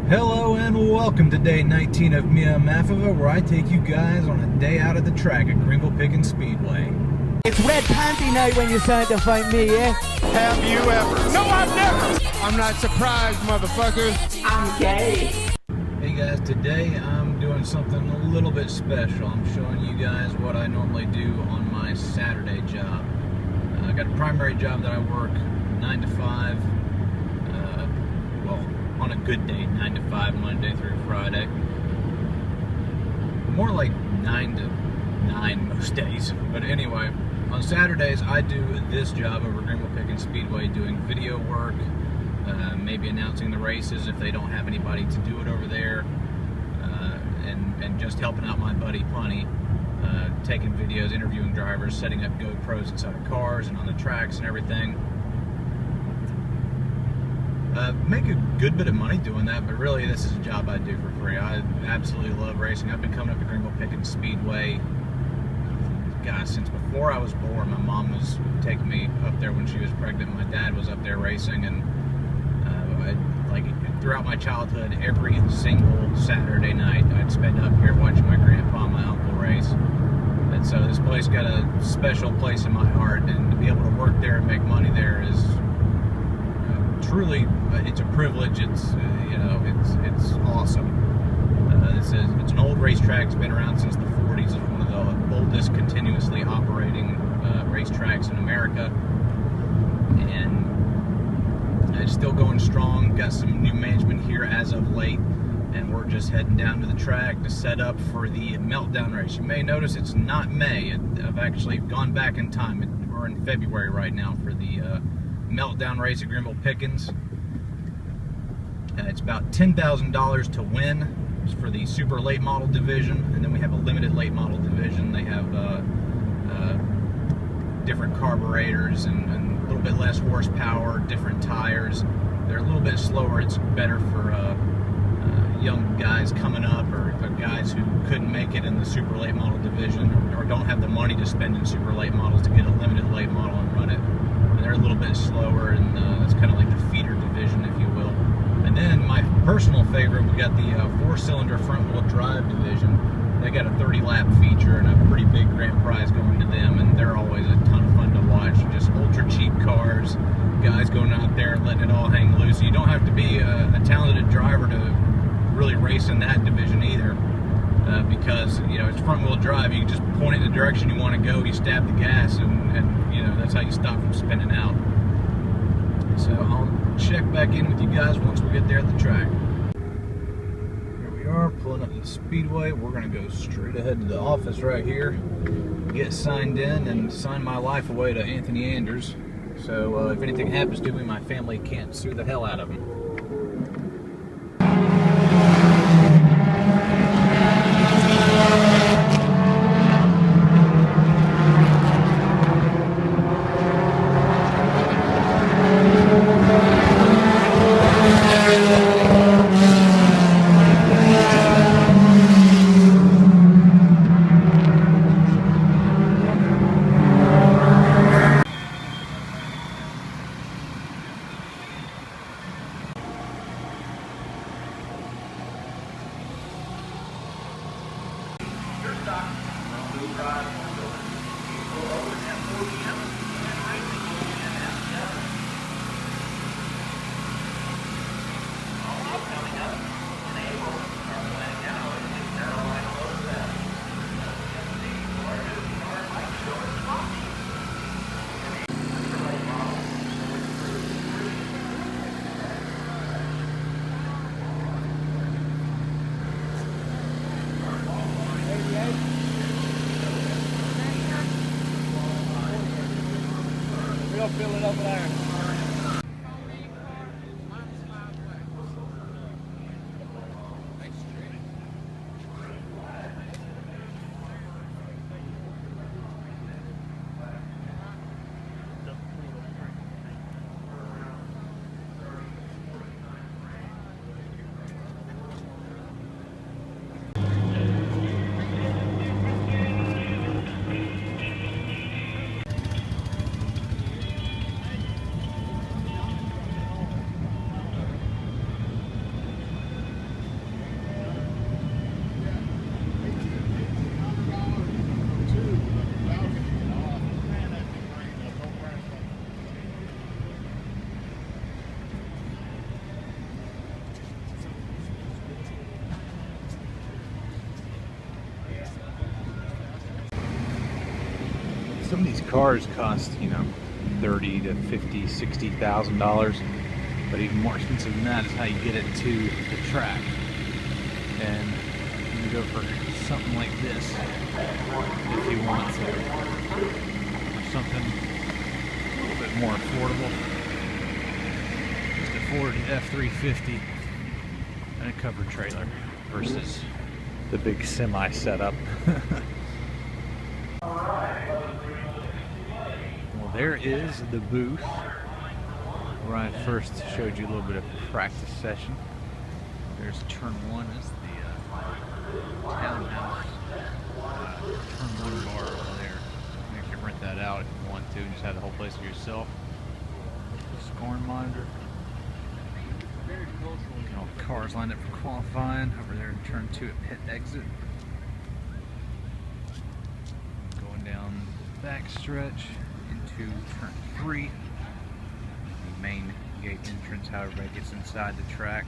Hello and welcome to day 19 of MIAMAFV, where I take you guys on a day out at the track at Greenville-Pickens Speedway. It's red panty night when you decide to fight me, yeah? Have you ever? No, I've never! I'm not surprised, motherfuckers. I'm gay. Hey guys, today I'm doing something a little bit special. I'm showing you guys what I normally do on my Saturday job. I got a primary job that I work 9 to 5. Well, on a good day, 9 to 5, Monday through Friday. More like 9 to 9 most days. But anyway, on Saturdays I do this job over Greenville-Pickens Speedway, doing video work, maybe announcing the races if they don't have anybody to do it over there, and just helping out my buddy Punny, taking videos, interviewing drivers, setting up GoPros inside of cars and on the tracks and everything. Make a good bit of money doing that, but really this is a job I do for free. I absolutely love racing. I've been coming up to Greenville-Pickens Speedway, gosh, since before I was born. My mom was taking me up there when she was pregnant. My dad was up there racing, and like throughout my childhood, every single Saturday night I'd spend up here watching my grandpa and my uncle race. And so this place got a special place in my heart, and to be able to work there and make money there is truly, it's a privilege. It's it's awesome. It's an old racetrack. It's been around since the 40s. It's one of the oldest continuously operating racetracks in America, and it's still going strong. Got some new management here as of late, and we're just heading down to the track to set up for the Meltdown Race. You may notice it's not May. I've actually gone back in time. We're in February right now for the Meltdown Race at Greenville-Pickens. It's about $10,000 to win. It's for the super late model division, and then we have a limited late model division. They have different carburetors and a little bit less horsepower, different tires. They're a little bit slower. It's better for young guys coming up, or guys who couldn't make it in the super late model division, or don't have the money to spend in super late models to get a limited late model and run it. They're a little bit slower, and it's kind of like the feeder division, if you will. And then my personal favorite, we got the 4-cylinder front-wheel drive division. They got a 30-lap feature and a pretty big grand prize going to them, and they're always a ton of fun to watch. Just ultra-cheap cars, guys going out there letting it all hang loose. You don't have to be a talented driver to really race in that division either, because it's front-wheel drive. You can just point it in the direction you want to go, you stab the gas, and that's how you stop from spinning out. So I'll check back in with you guys once we get there at the track. Here we are, pulling up the speedway. We're going to go straight ahead to the office right here, get signed in, and sign my life away to Anthony Anders. So if anything happens to me, my family can't sue the hell out of him. We'll fill it over there. some of these cars cost, you know, $30,000 to $50,000, $60,000, but even more expensive than that is how you get it to the track. And you go for something like this if you want to, or something a little bit more affordable. Just a Ford F-350 and a covered trailer versus the big semi setup. Well, there is the booth where I first showed you a little bit of practice session. There's turn 1 is the townhouse. Turn 1 bar over there. You can rent that out if you want to and just have the whole place to yourself. Scoring monitor. All the cars lined up for qualifying. Over there in turn 2 at pit exit. Going down the back stretch into turn 3. The main gate entrance, how everybody gets inside the track.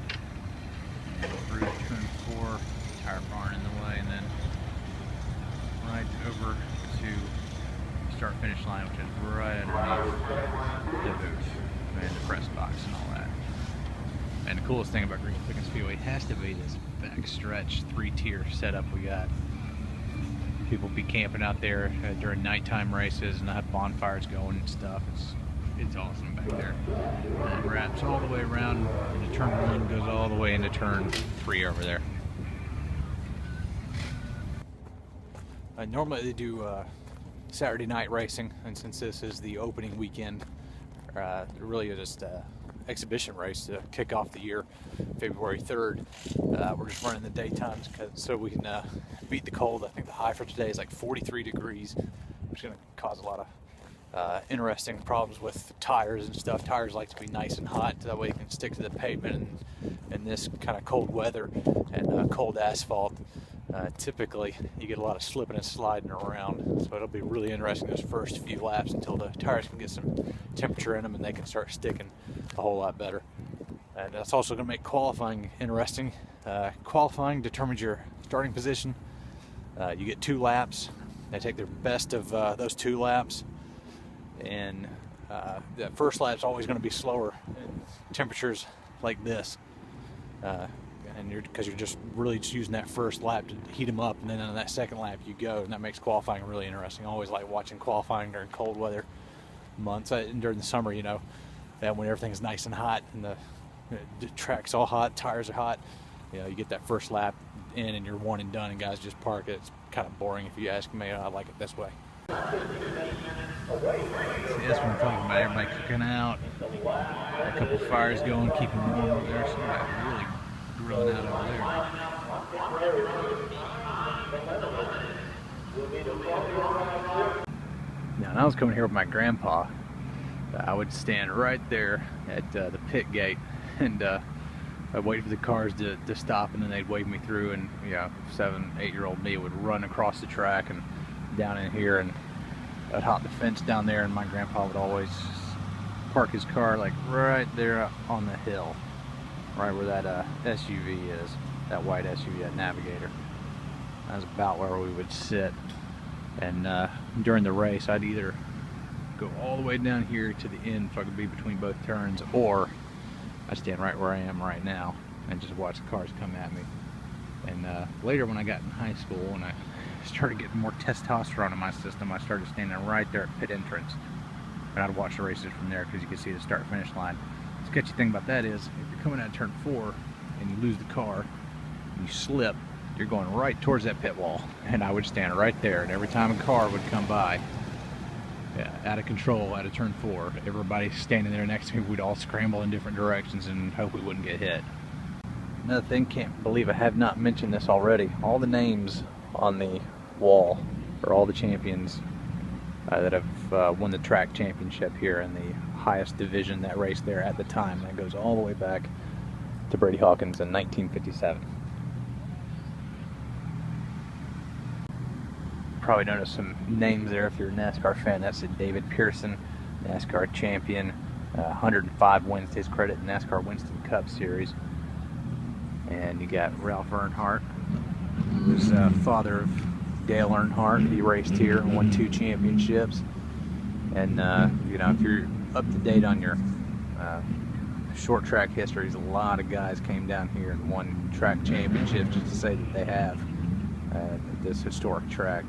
And through turn 4, tire barn in the way, and then right over to start finish line, which is right underneath the booth and the press box and all that. And the coolest thing about Greenville-Pickens Speedway has to be this back stretch 3-tier setup we got. People be camping out there during nighttime races and have bonfires going and stuff. It's awesome back there. And it wraps all the way around into turn 1, goes all the way into turn 3 over there. Normally they do Saturday night racing, and since this is the opening weekend, really just exhibition race to kick off the year, February 3rd. We're just running the daytimes so we can beat the cold. I think the high for today is like 43 degrees, which is going to cause a lot of interesting problems with tires and stuff. Tires like to be nice and hot, so that way you can stick to the pavement in this kind of cold weather and cold asphalt. Typically you get a lot of slipping and sliding around, so it'll be really interesting those first few laps until the tires can get some temperature in them and they can start sticking a whole lot better. And that's also going to make qualifying interesting. Qualifying determines your starting position. You get 2 laps. They take their best of those 2 laps, and that first lap's always going to be slower in temperatures like this. And because you're just really just using that first lap to heat them up, and then on that second lap you go, and that makes qualifying really interesting. I always like watching qualifying during cold weather months, during the summer, you know, and when everything's nice and hot and the track's all hot, tires are hot, you know, you get that first lap in and you're one and done and guys just park it. It's kind of boring if you ask me. I like it this way. See, that's what I'm talking about, everybody cooking out, a couple fires going, keeping warm over there, somebody really grilling out over there. Now, when I was coming here with my grandpa, I would stand right there at the pit gate, and I'd wait for the cars to stop, and then they'd wave me through, and you know, 7, 8-year-old me would run across the track and down in here, and I'd hop the fence down there, and my grandpa would always park his car like right there on the hill, right where that SUV is, that white SUV, that Navigator. That's about where we would sit. And during the race, I'd either go all the way down here to the end so I could be between both turns, or I'd stand right where I am right now and just watch the cars come at me. And later, when I got in high school and I started getting more testosterone in my system, I started standing right there at pit entrance, and I'd watch the races from there because you could see the start-finish line. The sketchy thing about that is, if you're coming out of turn 4 and you lose the car and you slip, you're going right towards that pit wall, and I would stand right there, and every time a car would come by, out of control, out of turn 4, everybody standing there next to me, we'd all scramble in different directions and hope we wouldn't get hit. Another thing, can't believe I have not mentioned this already, all the names on the wall for all the champions that have won the track championship here in the highest division that raced there at the time. That goes all the way back to Brady Hawkins in 1957. Probably noticed some names there if you're a NASCAR fan. That's David Pearson, NASCAR champion, 105 wins to his credit in NASCAR Winston Cup Series. And you got Ralph Earnhardt, who's father of Dale Earnhardt. He raced here and won 2 championships. And you know, if you're up to date on your short track histories, a lot of guys came down here and won track championships just to say that they have this historic track.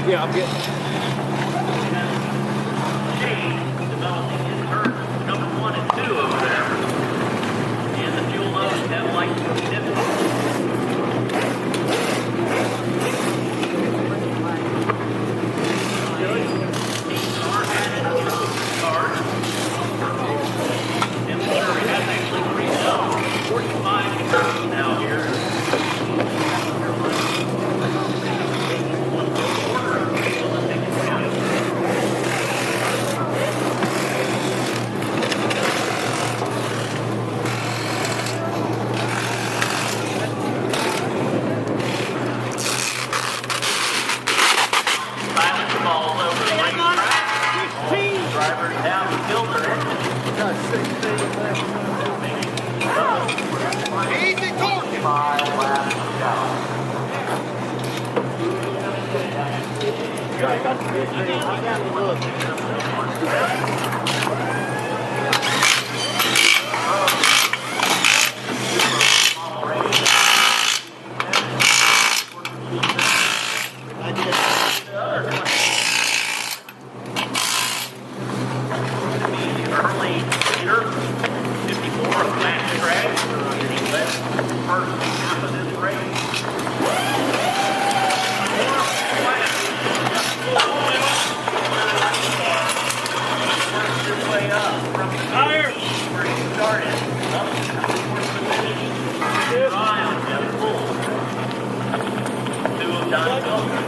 Yeah, I'm getting developing in turns number 1 and 2 over there. And the fuel loads have light significance. Temperature has actually creeped up 45 degrees now here. Easy talking. 5 laps to go. Early leader, 54 of Matt Craig, getting best first half of this race. Works his way up from the tire where he started, up to the fourth position. Ryan and Bull. 2 of Don Wilson,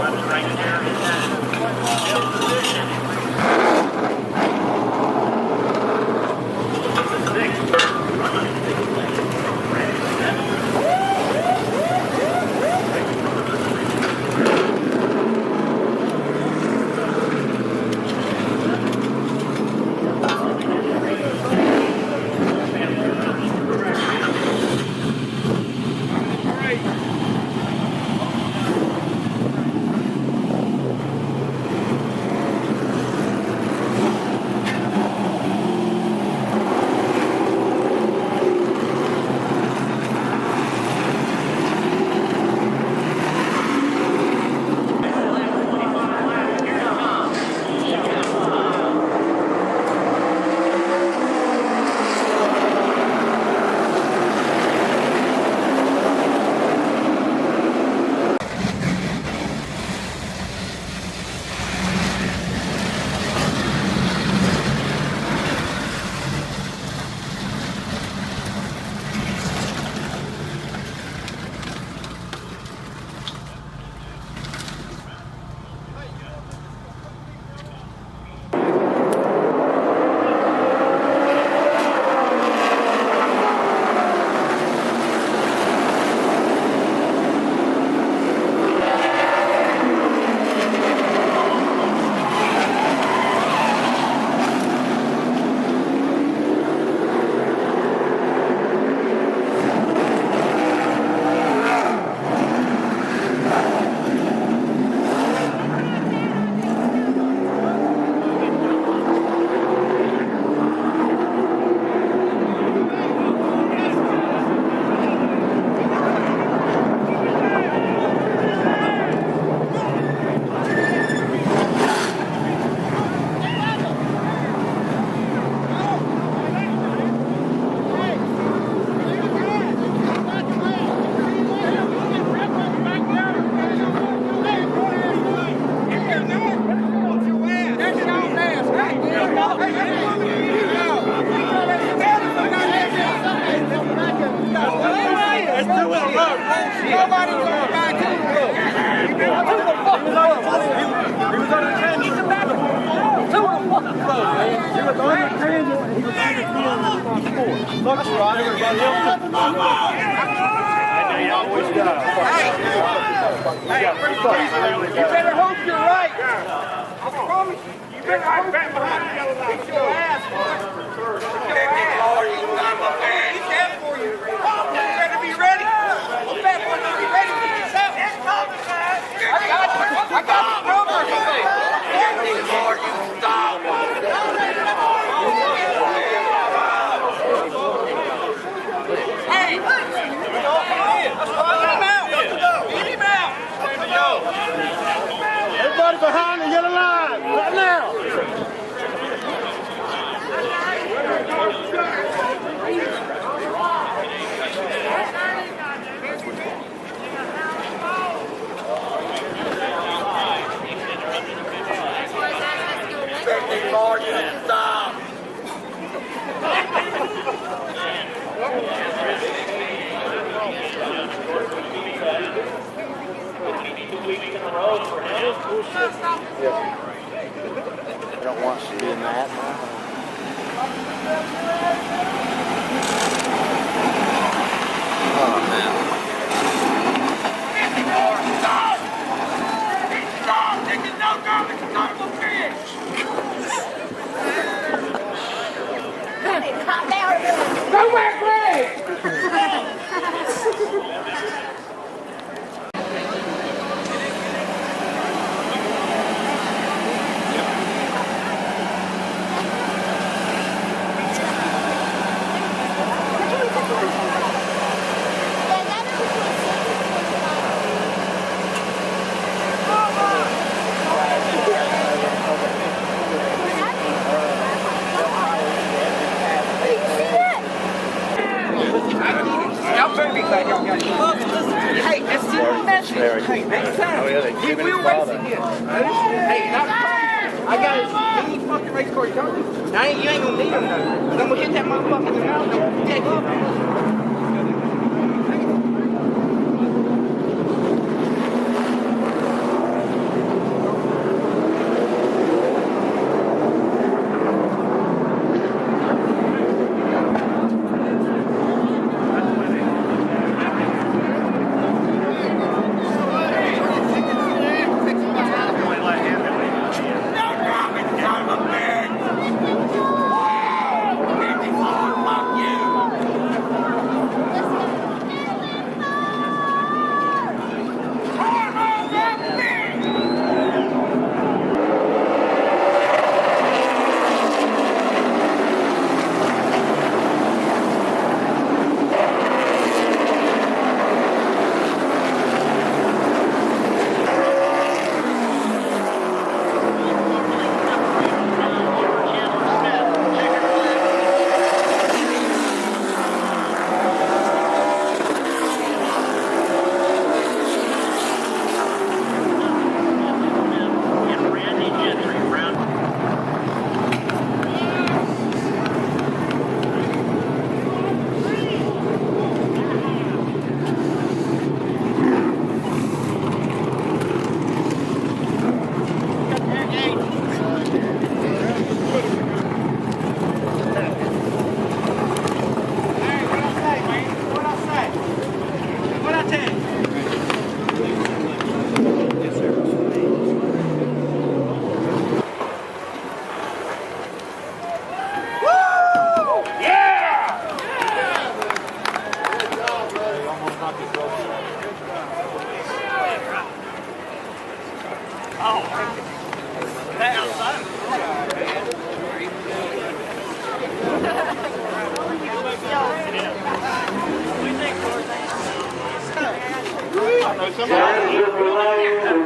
left right there in that fifth position. You better hope you're right. I promise you. You better hope you're right. Kick your ass, boy. He's dead for you. You better be ready. I'm bad for you. Be ready to get yourself. I got the number. Lord, you stop. Hey, let's run him out. Get him out. Go back, Greg! Y'all better be glad y'all got it. Hey, that's the message. Hey, next time, we will race again. Hey, I got as many fucking race cars y'all do. Now, you ain't gonna need them though. 'Cause I'm gonna hit that motherfucker in the mouth and I'm gonna dead you.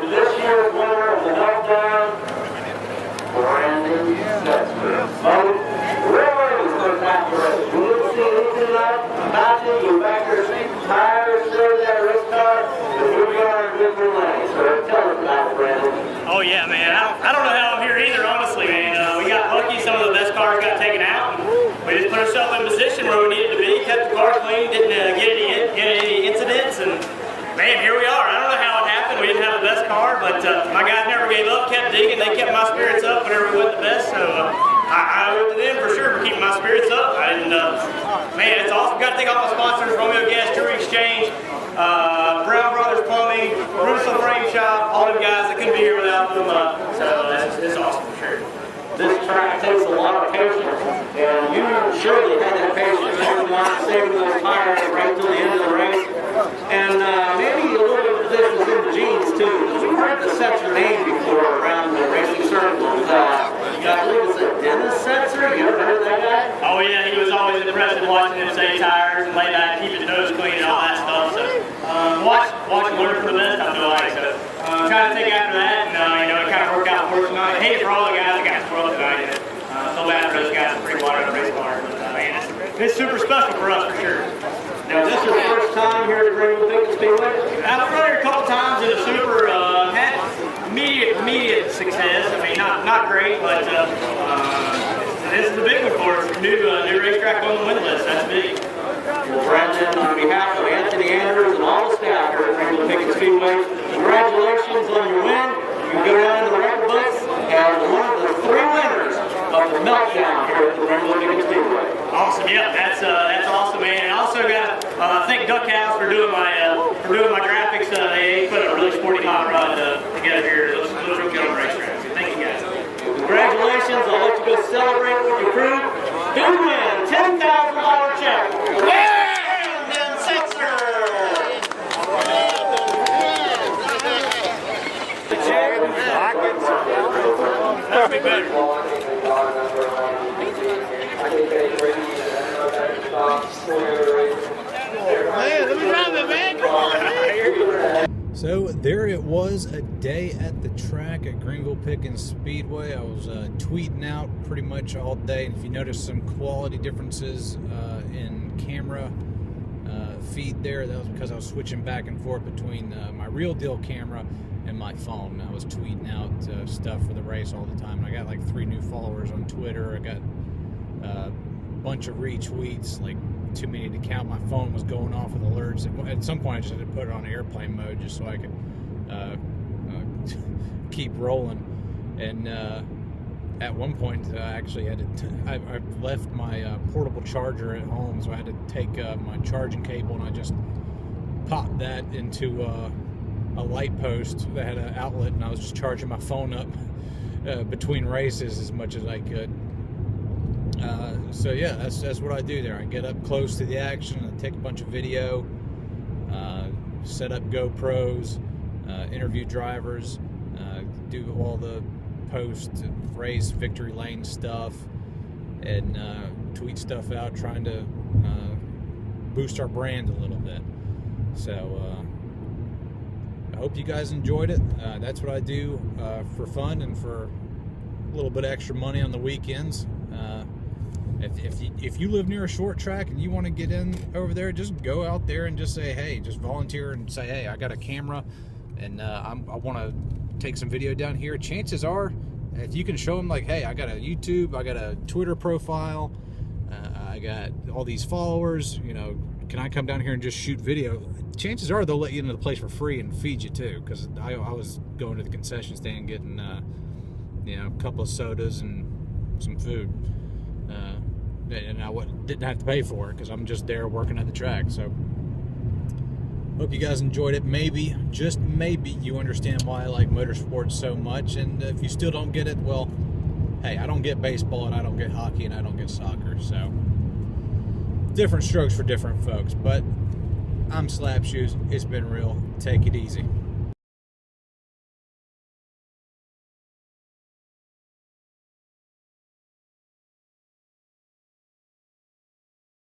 This year's winner of the Meltdown, Brandon Metzger. Really goes back to race. We didn't see anything about you. You're back there changing tires, serving that race car, but here we are in Greenville lane. So tell us about it, Brandon. Oh yeah, man. I don't know how I'm here either, honestly, man. We got lucky. Some of the best cars got taken out. We just put ourselves in position where we needed to be, kept the car clean, didn't get any incidents, and man, here we are. I don't know how it happened. We didn't have the best car, but my guys never gave up, kept digging. They kept my spirits up whenever we went the best, so I owe it to them for sure for keeping my spirits up. And man, it's awesome. Got to thank all my sponsors, Romeo Gas, Jewelry Exchange, Brown Brothers Plumbing, Russo Frame Shop, all them guys that couldn't be here without them. So it's awesome for sure. This track takes a lot of patience, and you surely had that patience. You want to save those tires right till the end of the race. And maybe a little bit of this is in the genes too. We've heard the Setzer name before around the racing circles. I believe it's a Dennis Setzer. You ever heard of that guy? Oh yeah, he was always impressive watching him save tires and lay back, keep his nose clean and all that stuff. So watch and learn from the best, I feel like. So trying to take after that, and it kind of worked out for us tonight. I hate it for all the guys that got spoiled tonight. So bad for those guys that free water in the race car. But man, it's super special for us for sure. Now, this is the first time here at Greenville-Pickens Speedway? I've run here a couple times in a super, had immediate success. I mean, not great, but this is the big one for us. New racetrack on the win list. That's big. Well, Brandon, on behalf of Anthony Andrews and all the staff here at Greenville-Pickens Speedway, congratulations on your win. You go down to the record books as one of the 3 winners of the Meltdown here at the Greenville-Pickens Speedway. Awesome, yeah, that's awesome, man. And I also got thank Duck House for doing my graphics. They put a really sporty hot rod together here. Those real good on the racetrack. So thank you guys. Congratulations! I'll let you go celebrate with your crew. Big win, $10,000. be better. Man, let me drive it, man. Come on. So there it was, a day at the track at Greenville-Pickens Speedway. I was tweeting out pretty much all day. And if you notice some quality differences in camera feed there, that was because I was switching back and forth between my real deal camera and my phone. I was tweeting out stuff for the race all the time. And I got like 3 new followers on Twitter. I got a bunch of retweets, like too many to count. My phone was going off with alerts. At some point I just had to put it on airplane mode just so I could keep rolling. And at one point I actually had to I left my portable charger at home, so I had to take my charging cable and I just popped that into a light post that had an outlet, and I was just charging my phone up between races as much as I could. So yeah, that's what I do there. I get up close to the action, I take a bunch of video, set up GoPros, interview drivers, do all the post-race victory lane stuff, and tweet stuff out, trying to boost our brand a little bit. So I hope you guys enjoyed it. That's what I do for fun and for a little bit of extra money on the weekends. If you live near a short track and you want to get in over there, just go out there and just say, hey, just volunteer and say, hey, I got a camera and I want to take some video down here. Chances are, if you can show them like, hey, I got a YouTube, I got a Twitter profile, I got all these followers, you know, can I come down here and just shoot video? Chances are they'll let you into the place for free and feed you too, because I was going to the concession stand getting you know, a couple of sodas and some food. And I didn't have to pay for it because I'm just there working at the track. So hope you guys enjoyed it. Maybe, just maybe, you understand why I like motorsports so much. And if you still don't get it, well, hey, I don't get baseball and I don't get hockey and I don't get soccer. So different strokes for different folks. But I'm Slap Shoes. It's been real. Take it easy.